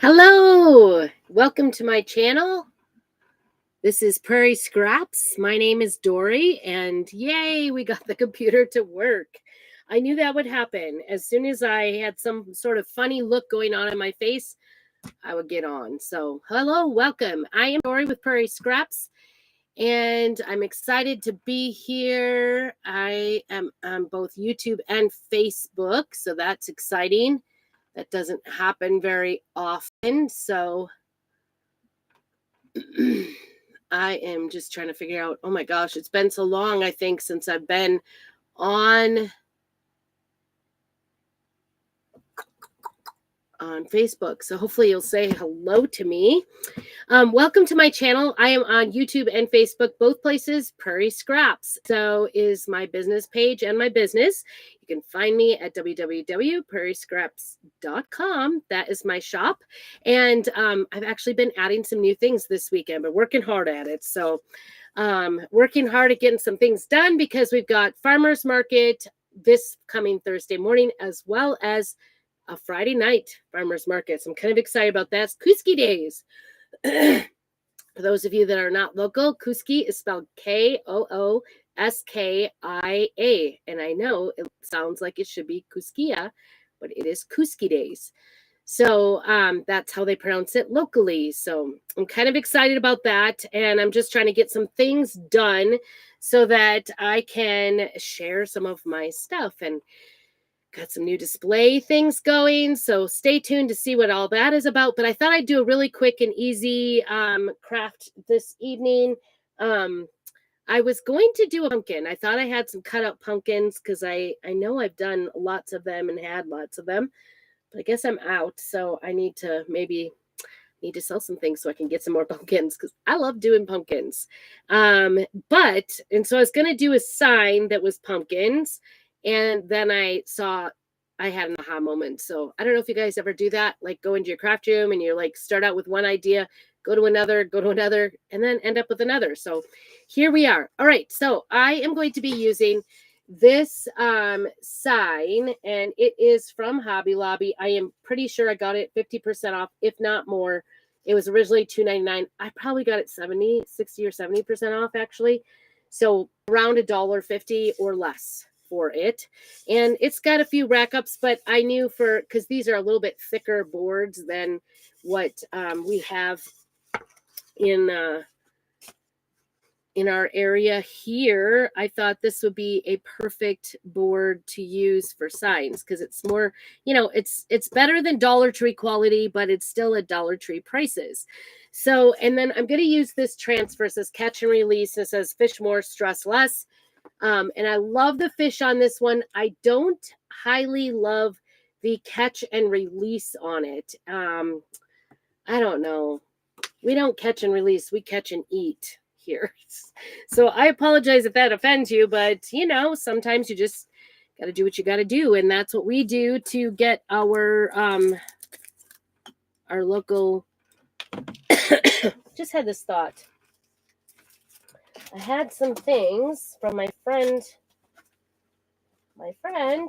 Hello, welcome to my channel. This is Prairie Scraps. My name is Dory, and yay, we got the computer to work. I knew that would happen. As soon as I had some sort of funny look going on in my face, I would get on. So, hello, welcome. I am Dory with Prairie Scraps, and I'm excited to be here. I am on both YouTube and Facebook, so that's exciting. That doesn't happen very often, so I am just trying to figure out, oh my gosh, it's been so long, I think, since I've been on Facebook. So hopefully you'll say hello to me. Welcome to my channel. I am on YouTube and Facebook, both places, Prairie Scraps. So is my business page and my business. You can find me at www.prairiescraps.com. That is my shop. And I've actually been adding some new things this weekend, but working hard at it. So working hard at getting some things done because we've got farmers market this coming Thursday morning, as well as a Friday night farmers market. So I'm kind of excited about that. It's Kuski days. For those of you that are not local, Kuski is spelled Kooskkia. And I know it sounds like it should be Kuskia, but it is Kuski days. So that's how they pronounce it locally. So I'm kind of excited about that. And I'm just trying to get some things done so that I can share some of my stuff. And got some new display things going, so stay tuned to see what all that is about. But I thought I'd do a really quick and easy craft this evening. I was going to do a pumpkin. I thought I had some cut out pumpkins because I know I've done lots of them and had lots of them, but I guess I'm out, so I need to sell some things so I can get some more pumpkins because I love doing pumpkins. So I was going to do a sign that was pumpkins. And then I saw I had an aha moment. So I don't know if you guys ever do that, like go into your craft room and you're like, start out with one idea, go to another, and then end up with another. So here we are. All right. So I am going to be using this sign, and it is from Hobby Lobby. I am pretty sure I got it 50% off, if not more. It was originally $2.99. I probably got it 60 or 70% off actually. So around $1.50 or less for it. And it's got a few rack ups, but I knew because these are a little bit thicker boards than what we have in our area here. I thought this would be a perfect board to use for signs because it's more, it's better than Dollar Tree quality, but it's still at Dollar Tree prices. So, and then I'm going to use this transfer. It says catch and release. It says fish more, stress less. And I love the fish on this one. I don't highly love the catch and release on it. I don't know. We don't catch and release. We catch and eat here. So I apologize if that offends you, but sometimes you just got to do what you got to do. And that's what we do to get our local. Just had this thought. I had some things from my friend. My friend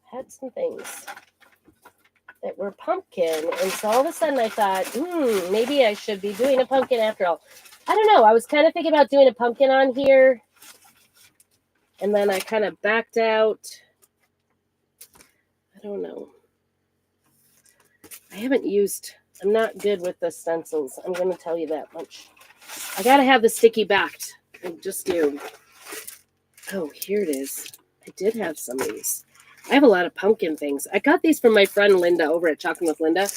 had some things that were pumpkin. And so all of a sudden I thought, maybe I should be doing a pumpkin after all. I don't know. I was kind of thinking about doing a pumpkin on here. And then I kind of backed out. I don't know. I'm not good with the stencils. I'm going to tell you that much. I got to have the sticky backed. I just do. Oh, here it is. I did have some of these. I have a lot of pumpkin things. I got these from my friend Linda over at Chocolate with Linda. I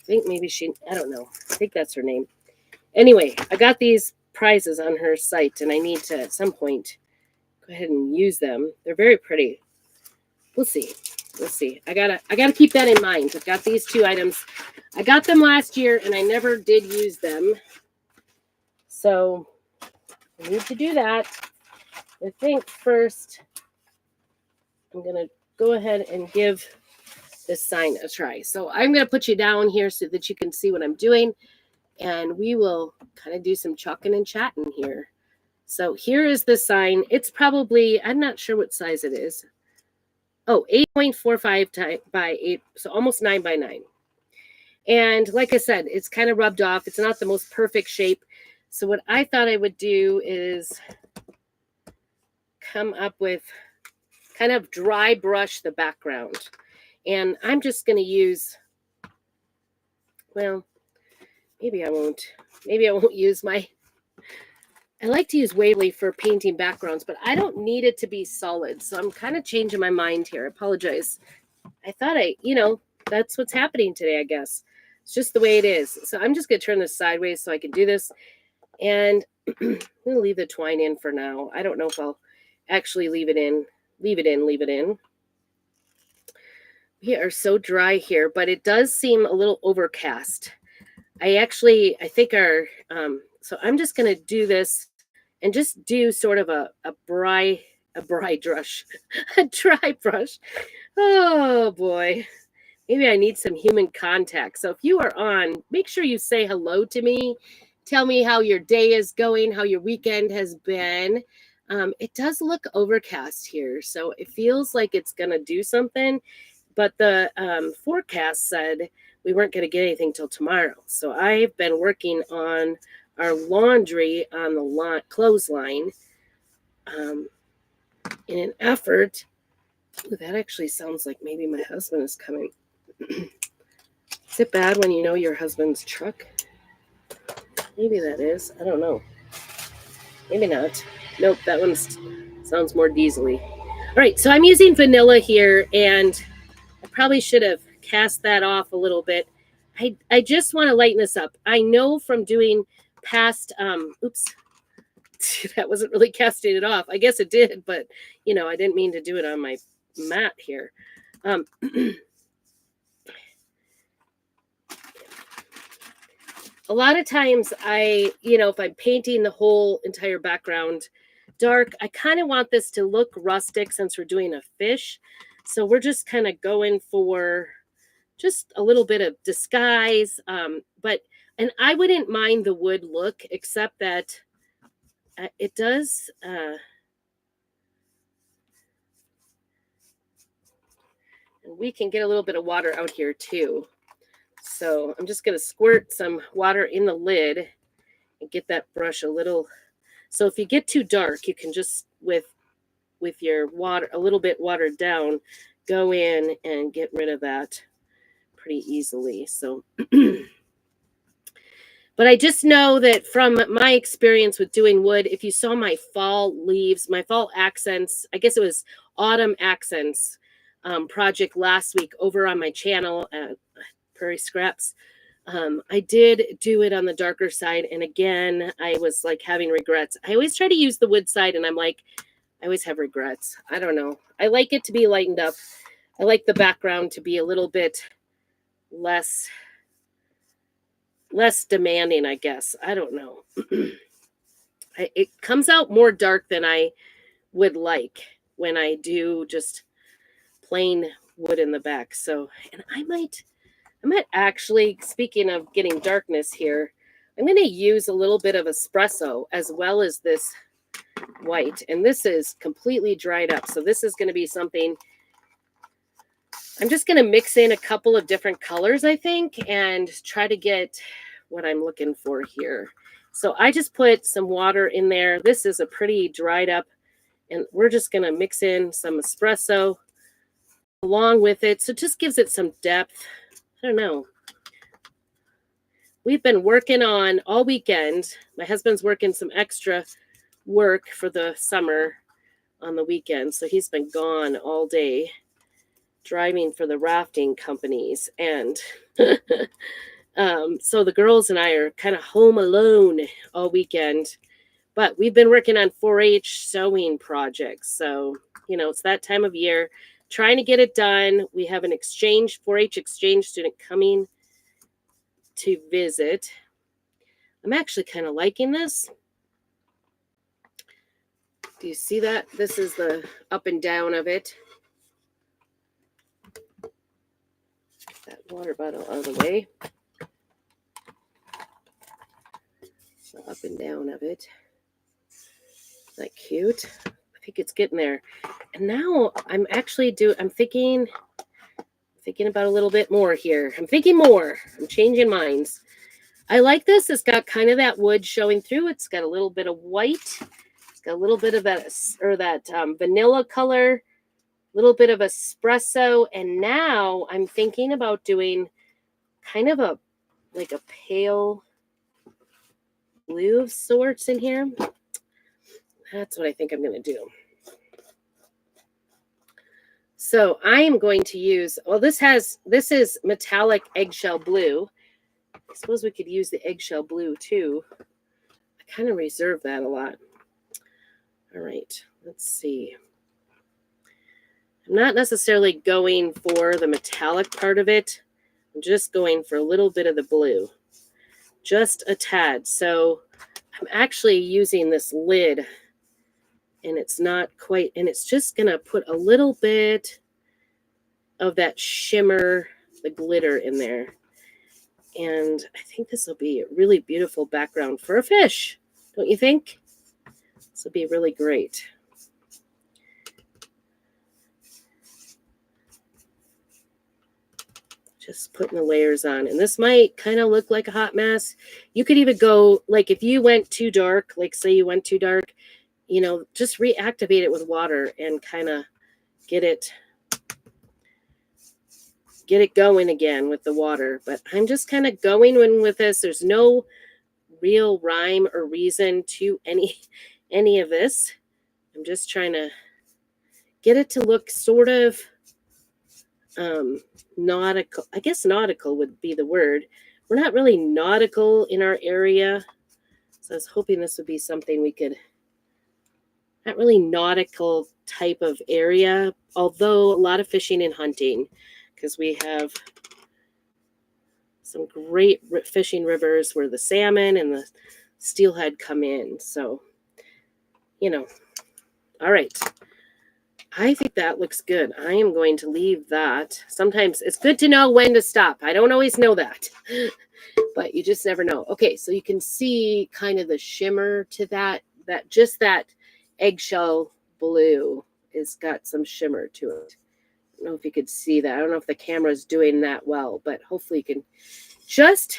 think maybe I don't know. I think that's her name. Anyway, I got these prizes on her site, and I need to, at some point, go ahead and use them. They're very pretty. We'll see. I gotta keep that in mind. I've got these two items. I got them last year, and I never did use them. So I need to do that. I think first I'm going to go ahead and give this sign a try. So I'm going to put you down here so that you can see what I'm doing. And we will kind of do some chucking and chatting here. So here is the sign. It's probably, I'm not sure what size it is. Oh, 8.45 by 8. So almost 9 by 9. And like I said, it's kind of rubbed off. It's not the most perfect shape. So what I thought I would do is come up with kind of dry brush the background. And I'm just going to use, well, maybe I won't. Maybe I won't use my, I like to use Waverly for painting backgrounds, but I don't need it to be solid. So I'm kind of changing my mind here. I apologize. I thought that's what's happening today, I guess. It's just the way it is. So I'm just going to turn this sideways so I can do this. And I'm going to leave the twine in for now. I don't know if I'll actually leave it in. Leave it in, leave it in. We are so dry here, but it does seem a little overcast. I think so I'm just going to do this and just do sort of a dry brush, a dry brush. Oh boy. Maybe I need some human contact. So if you are on, make sure you say hello to me. Tell me how your day is going, how your weekend has been. It does look overcast here, so it feels like it's going to do something. But the forecast said we weren't going to get anything till tomorrow. So I've been working on our laundry on the clothesline in an effort. Ooh, that actually sounds like maybe my husband is coming. Is it bad when you know your husband's truck? Maybe that is. I don't know. Maybe not. Nope, that one sounds more diesely. All right, so I'm using vanilla here, and I probably should have cast that off a little bit. I just want to lighten this up. I know from doing past, oops, that wasn't really casting it off. I guess it did, but, I didn't mean to do it on my mat here. A lot of times if I'm painting the whole entire background dark, I kind of want this to look rustic since we're doing a fish. So we're just kind of going for just a little bit of disguise. And I wouldn't mind the wood look, except that it does. And we can get a little bit of water out here too. So I'm just going to squirt some water in the lid and get that brush a little. So if you get too dark, you can just, with your water, a little bit watered down, go in and get rid of that pretty easily. So, but I just know that from my experience with doing wood, if you saw my fall leaves, my fall accents, I guess it was autumn accents project last week over on my channel at Prairie Scraps. I did do it on the darker side. And again, I was like having regrets. I always try to use the wood side and I'm like, I always have regrets. I don't know. I like it to be lightened up. I like the background to be a little bit less demanding, I guess. I don't know. It comes out more dark than I would like when I do just plain wood in the back. So, and I might actually, speaking of getting darkness here, I'm going to use a little bit of espresso as well as this white. And this is completely dried up. So this is going to be something, I'm just going to mix in a couple of different colors, I think, and try to get what I'm looking for here. So I just put some water in there. This is a pretty dried up, and we're just going to mix in some espresso along with it. So it just gives it some depth. I don't know. We've been working on all weekend. My husband's working some extra work for the summer on the weekend. So he's been gone all day driving for the rafting companies. And so the girls and I are kind of home alone all weekend. But we've been working on 4-H sewing projects. So, it's that time of year. Trying to get it done. We have an 4-H exchange student coming to visit. I'm actually kind of liking this. Do you see that? This is the up and down of it. Get that water bottle out of the way. The up and down of it. Isn't that cute? I think it's getting there. And now I'm thinking thinking about a little bit more here. I'm thinking more. I'm changing minds. I like this. It's got kind of that wood showing through. It's got a little bit of white. It's got a little bit of that vanilla color, a little bit of espresso. And now I'm thinking about doing kind of a pale blue of sorts in here. That's what I think I'm going to do. So I am going to use, well, this is metallic eggshell blue. I suppose we could use the eggshell blue too. I kind of reserve that a lot. All right, let's see. I'm not necessarily going for the metallic part of it. I'm just going for a little bit of the blue, just a tad. So I'm actually using this lid, and it's not quite, and it's just going to put a little bit of that shimmer, the glitter in there. And I think this will be a really beautiful background for a fish. Don't you think? This will be really great. Just putting the layers on. And this might kind of look like a hot mess. You could even go, like if you went too dark, like say you went too dark, you know, just reactivate it with water and kind of get it going again with the water. But I'm just kind of going in with this. There's no real rhyme or reason to any of this. I'm just trying to get it to look sort of nautical. I guess nautical would be the word. We're not really nautical in our area. So I was hoping this would be something we could, not really nautical type of area, although a lot of fishing and hunting, because we have some great fishing rivers where the salmon and the steelhead come in. So, you know, all right. I think that looks good. I am going to leave that. Sometimes it's good to know when to stop. I don't always know that, but you just never know. Okay, so you can see kind of the shimmer to that just that eggshell blue has got some shimmer to it. I don't know if you could see that. I don't know if the camera's doing that well, but hopefully you can, just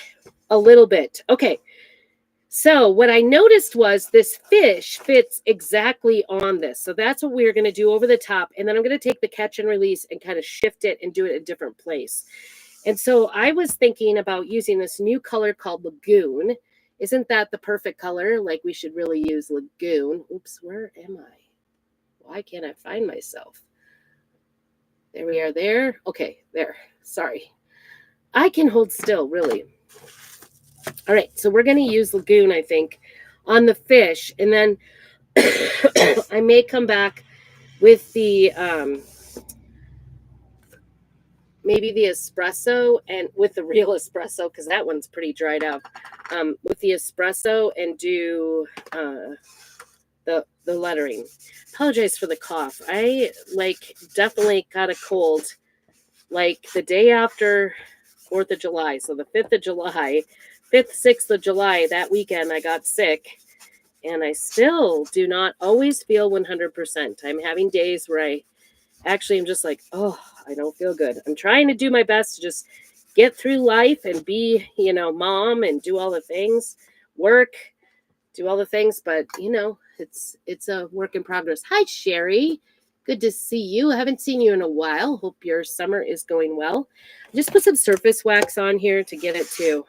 a little bit. Okay. So what I noticed was this fish fits exactly on this. So that's what we're going to do over the top. And then I'm going to take the catch and release and kind of shift it and do it a different place. And so I was thinking about using this new color called Lagoon. Isn't that the perfect color? Like we should really use Lagoon. Oops, where am I? Why can't I find myself? There we are there. Okay, there. Sorry. I can hold still, really. All right, so we're going to use Lagoon, I think, on the fish. And then I may come back with the, maybe the espresso and with the real espresso, because that one's pretty dried out, with the espresso and do the lettering. Apologize for the cough. I definitely got a cold like the day after 4th of July. So the 5th of July, 5th, 6th of July, that weekend I got sick, and I still do not always feel 100%. I'm having days where I actually am just like, oh, I don't feel good. I'm trying to do my best to just get through life and be, mom and do all the things, work, do all the things, but it's a work in progress. Hi, Sherry. Good to see you. I haven't seen you in a while. Hope your summer is going well. I just put some surface wax on here to get it to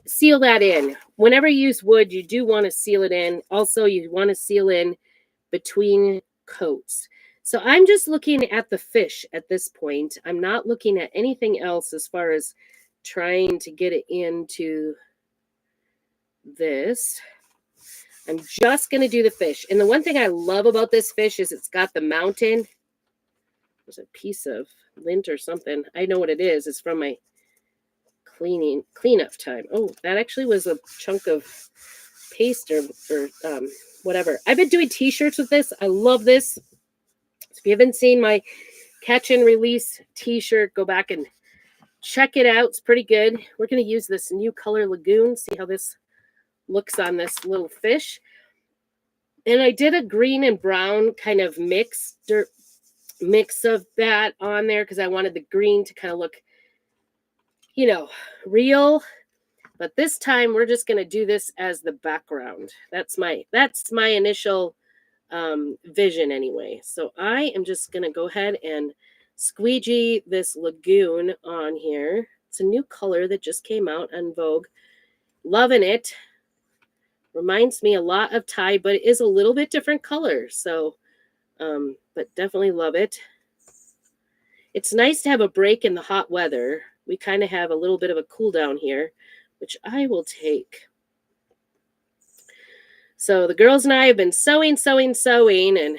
seal that in. Whenever you use wood, you do want to seal it in. Also, you want to seal in between coats. So I'm just looking at the fish at this point. I'm not looking at anything else as far as trying to get it into this. I'm just going to do the fish. And the one thing I love about this fish is it's got the mountain. There's a piece of lint or something. I know what it is. It's from my cleanup time. Oh, that actually was a chunk of paste or whatever. I've been doing t-shirts with this. I love this. If you haven't seen my catch and release t-shirt, go back and check it out. It's pretty good. We're going to use this new color Lagoon. See how this looks on this little fish. And I did a green and brown kind of mix mix of that on there because I wanted the green to kind of look, you know, real. But this time we're just going to do this as the background. That's my initial vision anyway. So I am just going to go ahead and squeegee this lagoon on here. It's a new color that just came out on Vogue. Loving it. Reminds me a lot of Tide, but it is a little bit different color. So, but definitely love it. It's nice to have a break in the hot weather. We kind of have a little bit of a cool down here, which I will take. So the girls and I have been sewing, and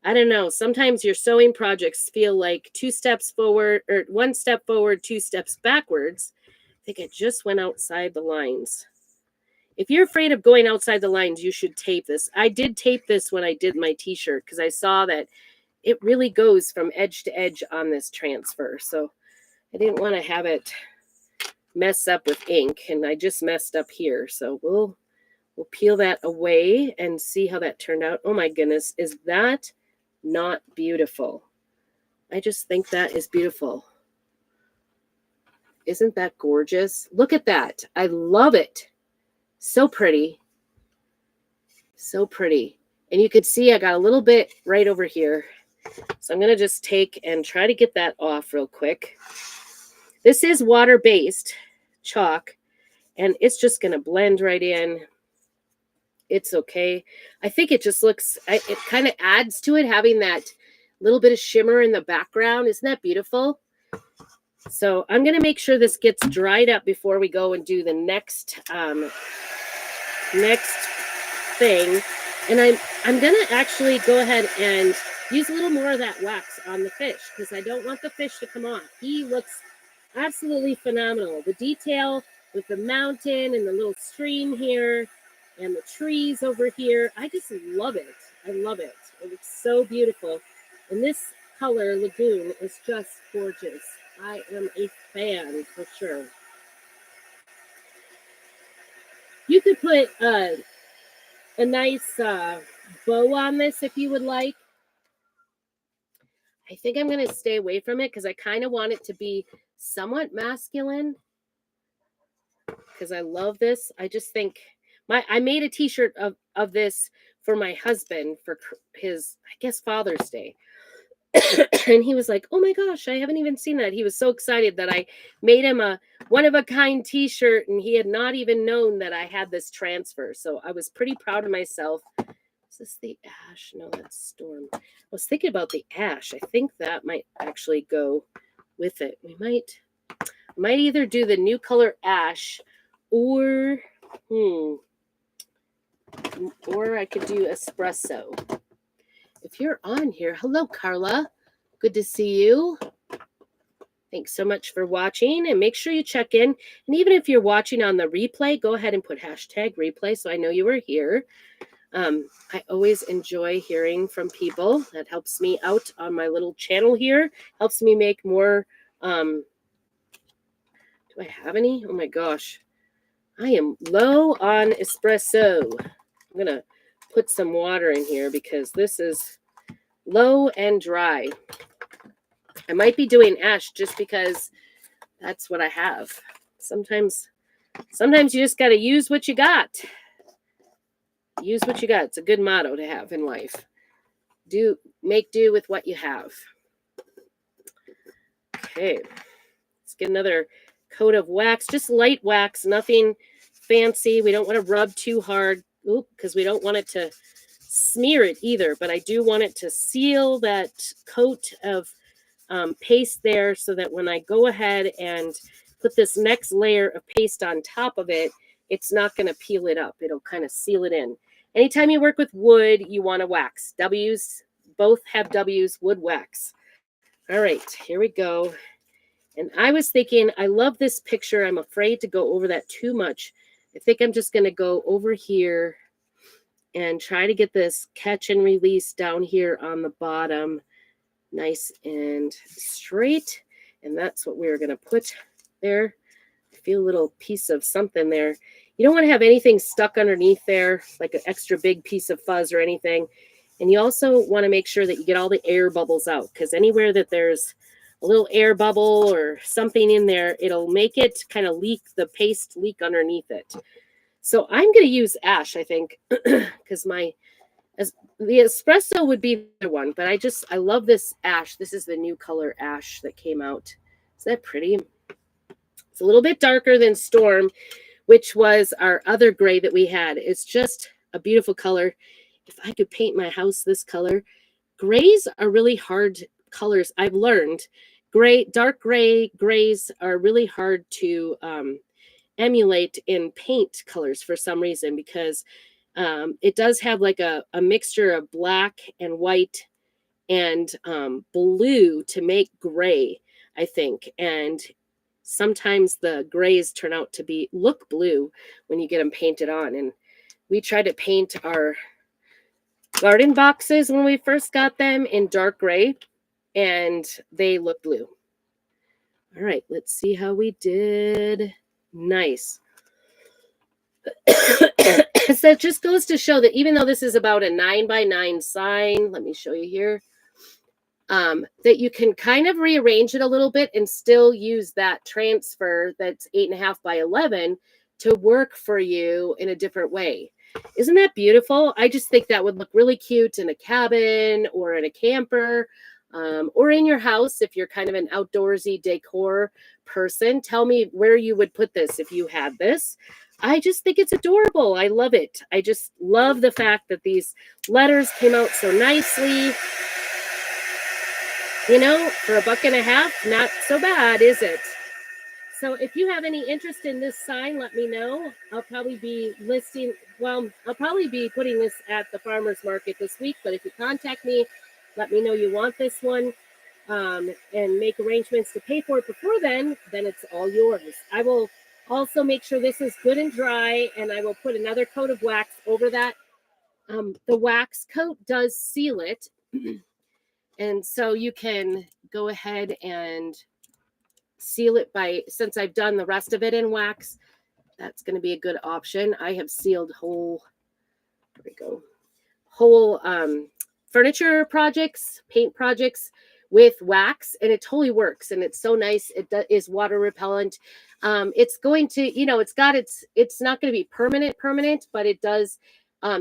I don't know, sometimes your sewing projects feel like 2 steps forward or 1 step forward, 2 steps backwards. I think I just went outside the lines. If you're afraid of going outside the lines, you should tape this. I did tape this when I did my t-shirt because I saw that it really goes from edge to edge on this transfer. So I didn't want to have it mess up with ink, and I just messed up here. So we'll peel that away and see how that turned out. Oh my goodness, is that not beautiful? I just think that is beautiful. Isn't that gorgeous? Look at that. I love it. So pretty. So pretty. And you could see I got a little bit right over here. So I'm going to just take and try to get that off real quick. This is water-based chalk, and it's just going to blend right in. It's okay. I think it just looks, it kind of adds to it, having that little bit of shimmer in the background. Isn't that beautiful? So I'm going to make sure this gets dried up before we go and do the next thing. And I'm going to actually go ahead and use a little more of that wax on the fish because I don't want the fish to come off. He looks absolutely phenomenal. The detail with the mountain and the little stream here and the trees over here, I just love it. I love it. It looks so beautiful. And this color, lagoon, is just gorgeous. I am a fan for sure. You could put a nice bow on this if you would like. I think I'm going to stay away from it because I kind of want it to be somewhat masculine because I love this. I just think I made a t-shirt of this for my husband for his, I guess, Father's Day. And he was like, oh my gosh, I haven't even seen that. He was so excited that I made him a one-of-a-kind t-shirt, and he had not even known that I had this transfer. So I was pretty proud of myself. Is this the ash? No, that's storm. I was thinking about the ash. I think that might actually go with it. We might either do the new color ash or I could do espresso. If you're on here, hello, Carla. Good to see you. Thanks so much for watching, and make sure you check in. And even if you're watching on the replay, go ahead and put #replay so I know you were here. I always enjoy hearing from people. That helps me out on my little channel here. Helps me make more. Do I have any? Oh my gosh. I am low on espresso. I'm going to put some water in here because this is low and dry. I might be doing ash just because that's what I have. Sometimes you just got to use what you got. Use what you got. It's a good motto to have in life. Make do with what you have. Okay. Let's get another coat of wax, just light wax, nothing fancy. We don't want to rub too hard because we don't want it to smear it either, but I do want it to seal that coat of paste there so that when I go ahead and put this next layer of paste on top of it, it's not going to peel it up. It'll kind of seal it in. Anytime you work with wood, you want to wax. W's, both have W's, wood wax. All right, here we go. And I was thinking, I love this picture. I'm afraid to go over that too much. I think I'm just going to go over here and try to get this catch and release down here on the bottom nice and straight. And that's what we're going to put there. I feel a little piece of something there. You don't want to have anything stuck underneath there, like an extra big piece of fuzz or anything. And you also want to make sure that you get all the air bubbles out, because anywhere that there's a little air bubble or something in there, it'll make it kind of leak, the paste leak underneath it. So I'm going to use ash, I think, because the espresso would be the one, but I love this ash. This is the new color ash that came out. Isn't that pretty? It's a little bit darker than Storm, which was our other gray that we had. It's just a beautiful color. If I could paint my house this color, grays are really hard colors. I've learned dark grays are really hard to emulate in paint colors for some reason, because it does have like a mixture of black and white and blue to make gray, I think. And sometimes the grays turn out to look blue when you get them painted on. And we tried to paint our garden boxes when we first got them in dark gray, and they look blue. All right, let's see how we did. Nice. So it just goes to show that even though this is about a 9x9 sign, let me show you here, that you can kind of rearrange it a little bit and still use that transfer that's 8.5x11 to work for you in a different way. Isn't that beautiful? I just think that would look really cute in a cabin or in a camper, or in your house if you're kind of an outdoorsy decor person. Tell me where you would put this if you had this. I just think it's adorable. I love it. I just love the fact that these letters came out so nicely. You know, for $1.50, not so bad, is it? So if you have any interest in this sign, let me know. I'll probably be putting this at the farmer's market this week. But if you contact me, let me know you want this one, and make arrangements to pay for it before then it's all yours. I will also make sure this is good and dry, and I will put another coat of wax over that. The wax coat does seal it. And so you can go ahead and seal it since I've done the rest of it in wax, that's going to be a good option. I have sealed whole furniture projects, paint projects with wax, and it totally works. And it's so nice. It is water repellent. It's going to, it's not going to be permanent, but it does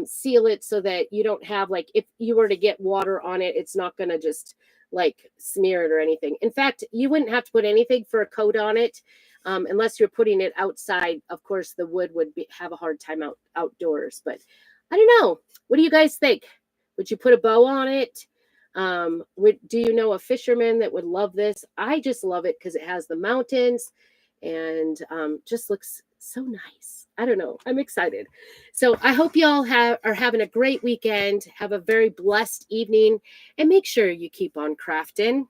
seal it so that you don't have, like, if you were to get water on it, it's not going to just like smear it or anything. In fact, you wouldn't have to put anything for a coat on it, unless you're putting it outside. Of course, the wood would have a hard time outdoors, but I don't know. What do you guys think? Would you put a bow on it? Do you know a fisherman that would love this? I just love it because it has the mountains and just looks so nice. I don't know. I'm excited. So I hope y'all are having a great weekend. Have a very blessed evening, and make sure you keep on crafting.